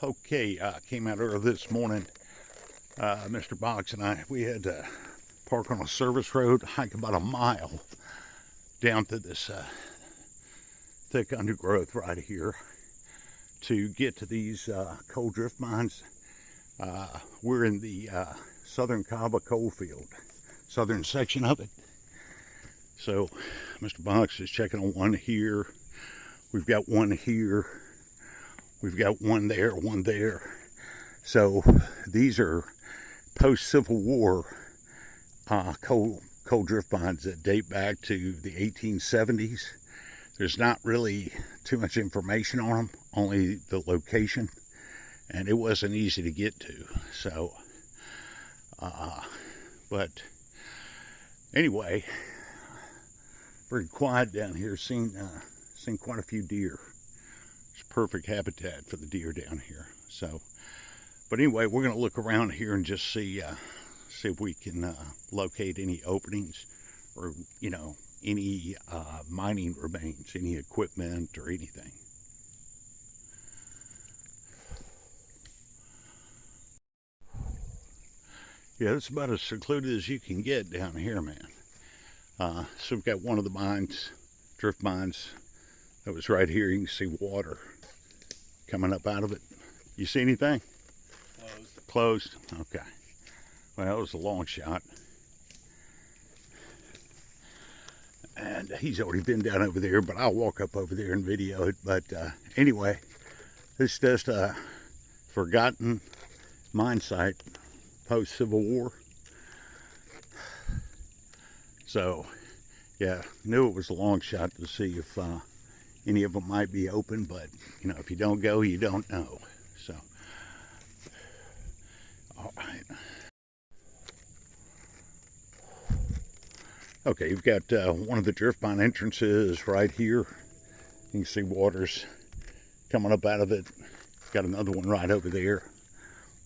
Okay, came out early this morning. Mr. Box and I, we had to park on a service road, hike about a mile down through this thick undergrowth right here to get to these coal drift mines. We're in the southern Cahaba coal field, southern section of it. So Mr. Box is checking on one here. We've got one here. We've got one there, one there. So these are post-Civil War coal drift mines that date back to the 1870s. There's not really too much information on them, only the location, and it wasn't easy to get to. So, but anyway, very quiet down here. Seen quite a few deer. It's perfect habitat for the deer down here. So, but anyway, we're going to look around here and just see if we can locate any openings, or any mining remains, any equipment or anything. Yeah, it's about as secluded as you can get down here, man. So we've got one of the mines, drift mines, that was right here. You can see water coming up out of it. You see anything? Closed. Closed? Okay. Well, that was a long shot. And he's already been down over there, but I'll walk up over there and video it. But anyway, this is just a forgotten mine site post-Civil War. So, yeah, knew it was a long shot to see if any of them might be open, but, if you don't go, you don't know. So, all right. Okay, you've got one of the drift mine entrances right here. You can see water's coming up out of it. Got another one right over there.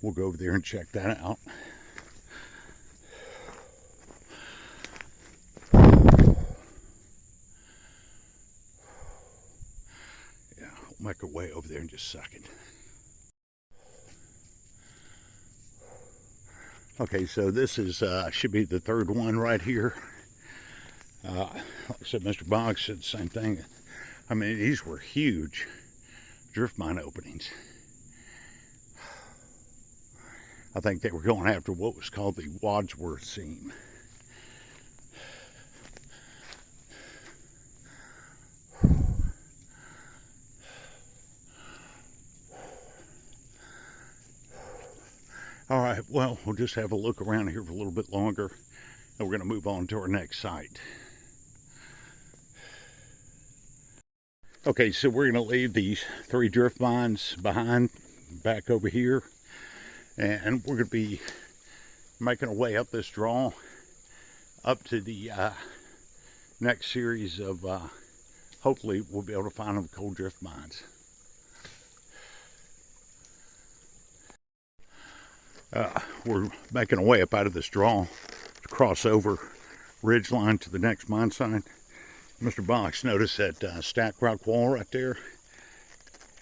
We'll go over there and check that out. Yeah, we'll make our way over there in just a second. Okay, so this is should be the third one right here. Like I said, Mr. Boggs said the same thing. I mean, these were huge drift mine openings. I think they were going after what was called the Wadsworth seam. All right, well, we'll just have a look around here for a little bit longer, and we're going to move on to our next site. Okay, so we're going to leave these three drift mines behind, back over here, and we're going to be making our way up this draw up to the next series of, hopefully we'll be able to find them coal drift mines. We're making our way up out of this draw to cross over ridge line to the next mine site. Mr. Box noticed that stacked rock wall right there,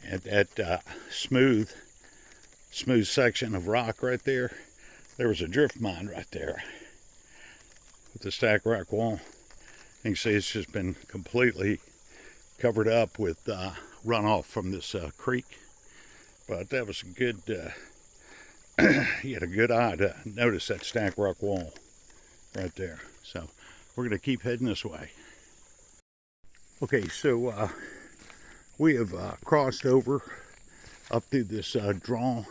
and that smooth section of rock right there. There was a drift mine right there with the stacked rock wall. You can see it's just been completely covered up with runoff from this creek. But that was a good, he had a good eye to notice that stacked rock wall right there. So we're going to keep heading this way. Okay, so we have crossed over up through this draw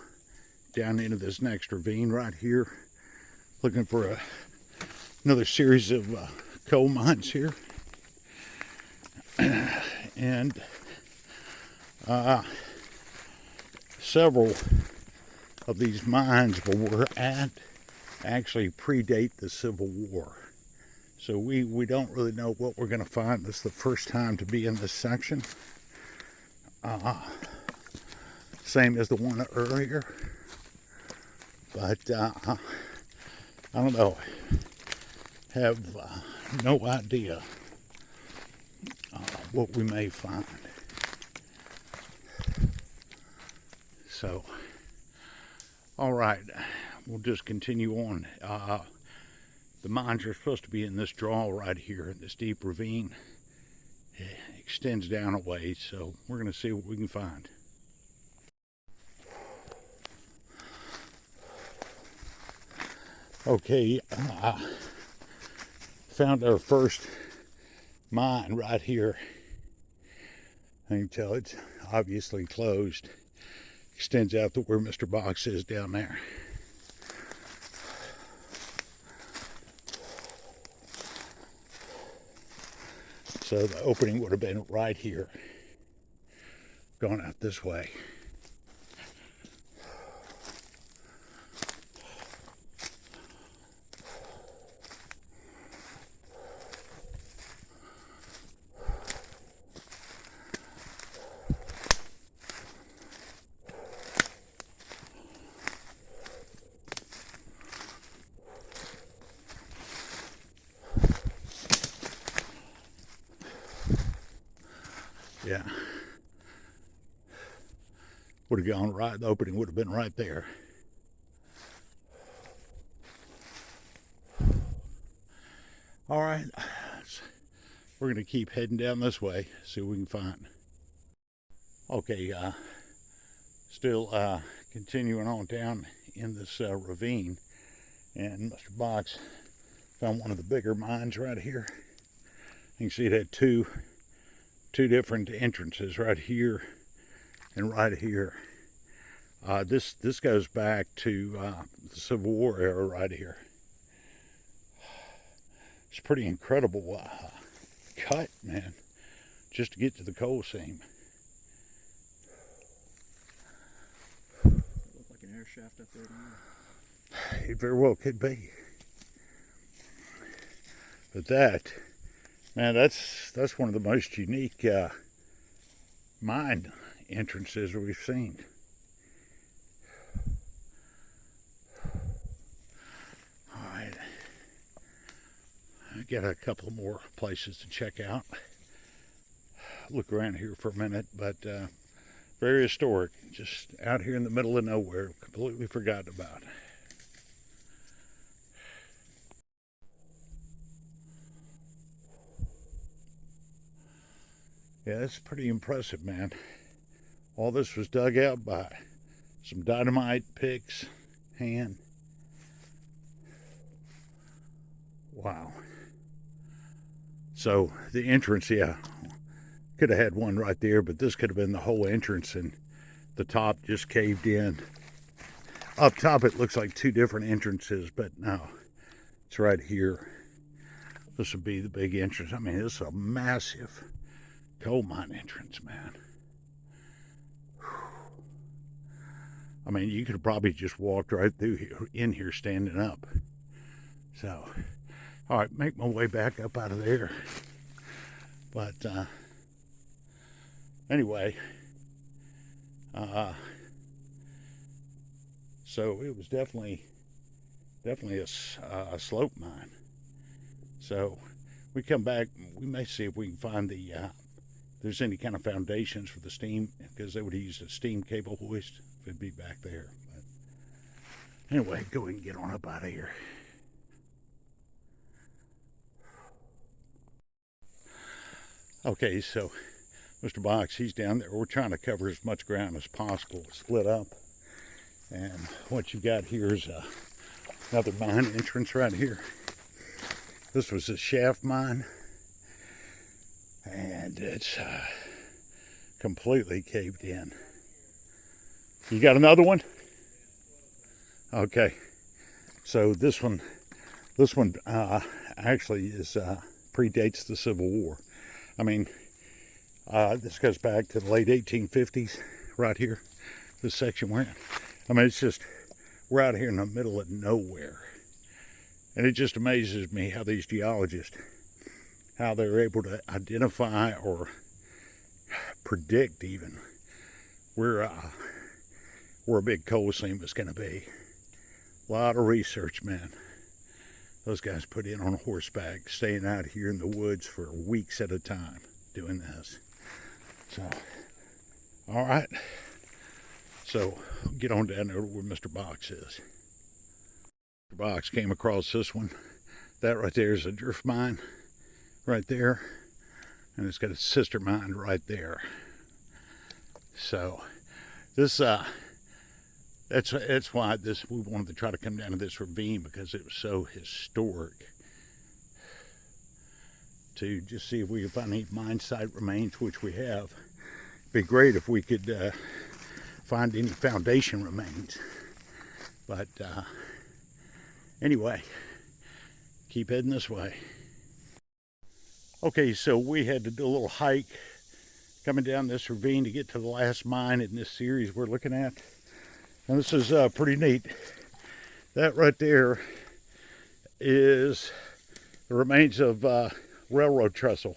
down into this next ravine right here, looking for another series of coal mines here. And several of these mines where we're at actually predate the Civil War. So we don't really know what we're going to find. This is the first time to be in this section. Same as the one earlier. But I don't know. Have no idea what we may find. So, all right, we'll just continue on. The mines are supposed to be in this draw right here, this deep ravine. It extends down a ways, so we're going to see what we can find. Okay, found our first mine right here. I can tell it's obviously closed. Extends out to where Mr. Box is down there. So the opening would have been right here, going out this way. Yeah, would have gone right, the opening would have been right there. All right, we're going to keep heading down this way, see what we can find. Okay, still continuing on down in this ravine, and Mr. Box found one of the bigger mines right here. You can see it had two different entrances, right here and right here. This goes back to the Civil War era right here. It's a pretty incredible cut, man, just to get to the coal seam. Look like an air shaft up there, don't it? It very well could be. But that, man, that's one of the most unique mine entrances we've seen. All right, I got a couple more places to check out. Look around here for a minute, but very historic, just out here in the middle of nowhere, completely forgotten about. Yeah, it's pretty impressive, man. All this was dug out by some dynamite, picks, hand. Wow. So the entrance, yeah, could have had one right there, but this could have been the whole entrance, and the top just caved in. Up top it looks like two different entrances, but no, it's right here. This would be the big entrance. I mean, this is a massive coal mine entrance, man. I mean, you could have probably just walked right through here, in here standing up. So, all right, make my way back up out of there. But anyway, so it was definitely a slope mine. So we come back, we may see if we can find the if there's any kind of foundations for the steam, because they would have used a steam cable hoist if it'd be back there. But anyway, go ahead and get on up out of here. Okay, so Mr. Box, he's down there. We're trying to cover as much ground as possible, split up. And what you got here is another mine entrance right here. This was a shaft mine, and it's completely caved in. You got another one? Okay, so this one actually is predates the Civil War. I mean, this goes back to the late 1850s, right here. This section we're in. I mean, it's just, we're out here in the middle of nowhere. And it just amazes me how these geologists, how they're able to identify or predict even where a big coal seam is going to be. A lot of research, man. Those guys put in on horseback, staying out here in the woods for weeks at a time doing this. So, all right. So get on down there where Mr. Box is. Mr. Box came across this one. That right there is a drift mine right there. And it's got a sister mine right there. So this that's why we wanted to try to come down to this ravine, because it was so historic, to just see if we could find any mine site remains, which we have. It'd be great if we could find any foundation remains. But anyway, keep heading this way. Okay, so we had to do a little hike coming down this ravine to get to the last mine in this series we're looking at. And this is pretty neat. That right there is the remains of railroad trestle.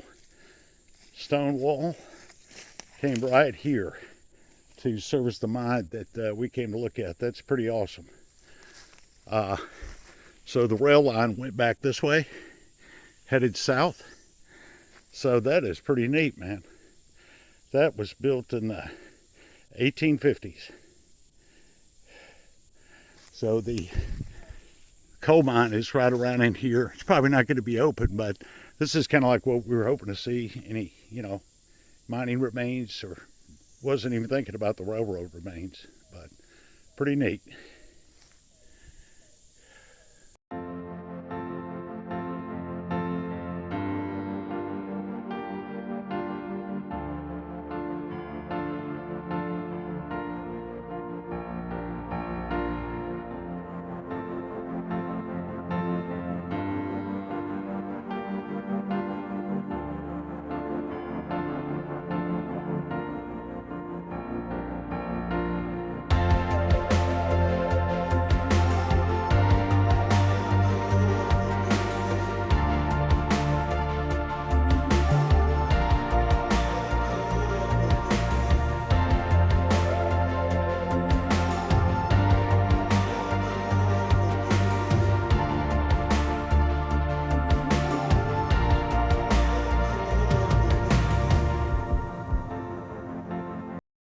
Stone wall came right here to service the mine that we came to look at. That's pretty awesome. So the rail line went back this way, headed south. So that is pretty neat, man. That was built in the 1850s. So the coal mine is right around in here. It's probably not going to be open, but this is kind of like what we were hoping to see. Any, mining remains, or wasn't even thinking about the railroad remains, but pretty neat.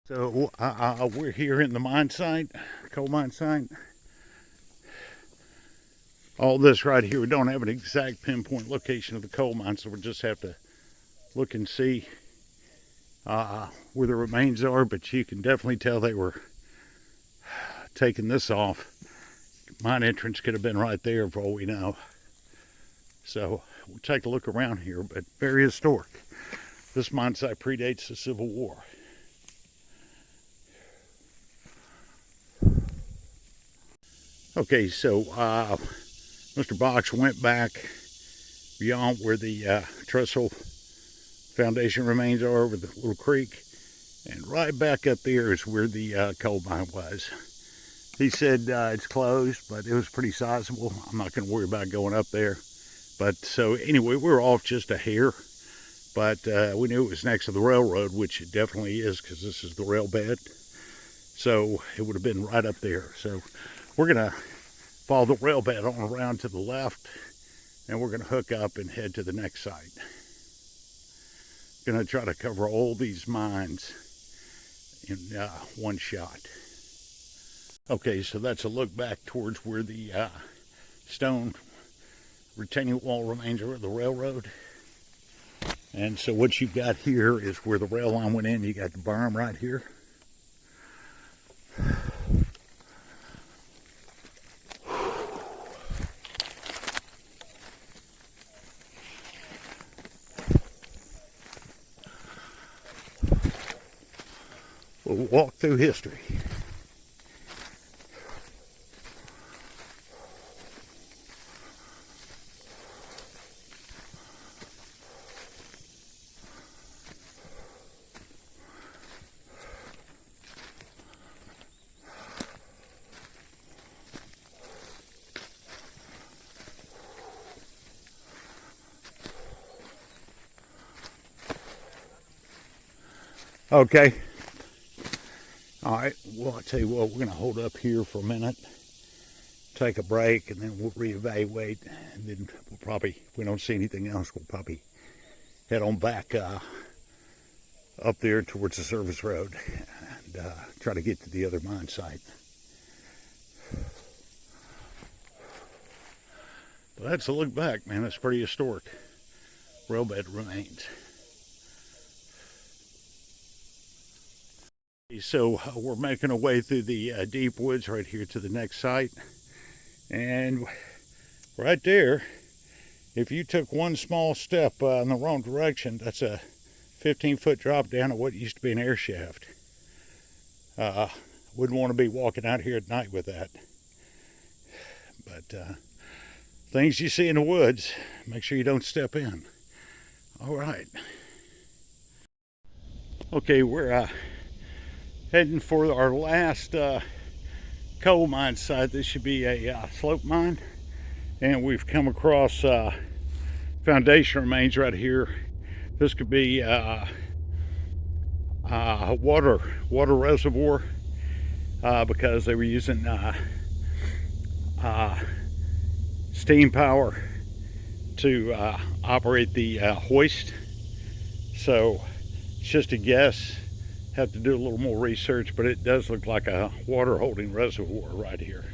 So we're here in the mine site, coal mine site. All this right here, we don't have an exact pinpoint location of the coal mine, so we'll just have to look and see where the remains are, but you can definitely tell they were taking this off. Mine entrance could have been right there for all we know. So we'll take a look around here, but very historic. This mine site predates the Civil War. Okay, so Mr. Box went back beyond where the trestle foundation remains are, over the little creek, and right back up there is where the coal mine was. He said it's closed, but it was pretty sizable. I'm not going to worry about going up there. But so anyway, we were off just a hair, but we knew it was next to the railroad, which it definitely is, because this is the rail bed. So it would have been right up there. So we're going to follow the rail bed on around to the left, and we're going to hook up and head to the next site. Going to try to cover all these mines in one shot. Okay, so that's a look back towards where the stone retaining wall remains are of the railroad. And so what you've got here is where the rail line went in. You got the berm right here. We'll walk through history. Okay. All right, well, I'll tell you what, we're going to hold up here for a minute, take a break, and then we'll reevaluate, and then we'll probably, if we don't see anything else, we'll probably head on back up there towards the service road. And try to get to the other mine site. But that's a look back, man. That's pretty historic. Railbed remains. So we're making our way through the deep woods right here to the next site. And right there, if you took one small step in the wrong direction, that's a 15-foot drop down to what used to be an air shaft. Wouldn't want to be walking out here at night with that. But things you see in the woods, make sure you don't step in. All right. Okay, we're heading for our last coal mine site. This should be a slope mine. And we've come across foundation remains right here. This could be water reservoir because they were using steam power to operate the hoist. So it's just a guess. Have to do a little more research, but it does look like a water holding reservoir right here.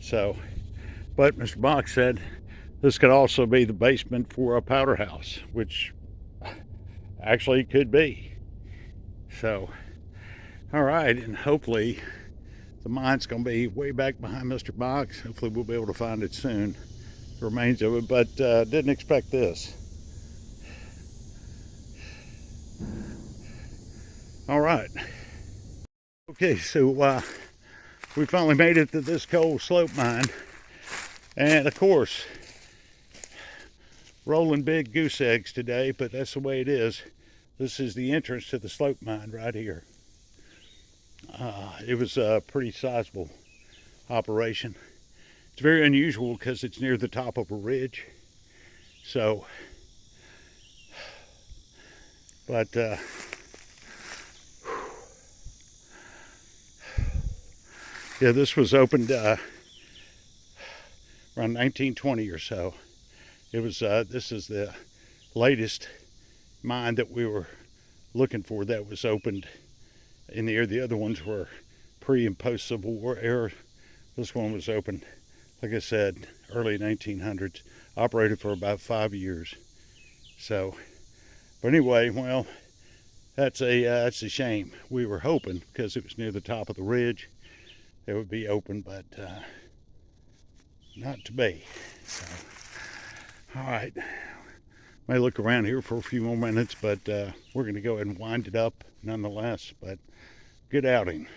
So, but Mr. Box said this could also be the basement for a powder house, which actually could be. So, all right, and hopefully the mine's going to be way back behind Mr. Box. Hopefully we'll be able to find it soon, the remains of it, but didn't expect this. All right. Okay, so we finally made it to this coal slope mine. And of course, rolling big goose eggs today, but that's the way it is. This is the entrance to the slope mine right here. It was a pretty sizable operation. It's very unusual because it's near the top of a ridge. So, but yeah, this was opened around 1920 or so. It was this is the latest mine that we were looking for that was opened in the year. The other ones were pre and post Civil War era. This one was opened, like I said, early 1900s. Operated for about 5 years. So, but anyway, well, that's a shame. We were hoping because it was near the top of the ridge, it would be open, but not to be. So, all right. May look around here for a few more minutes, but we're going to go ahead and wind it up nonetheless. But good outing.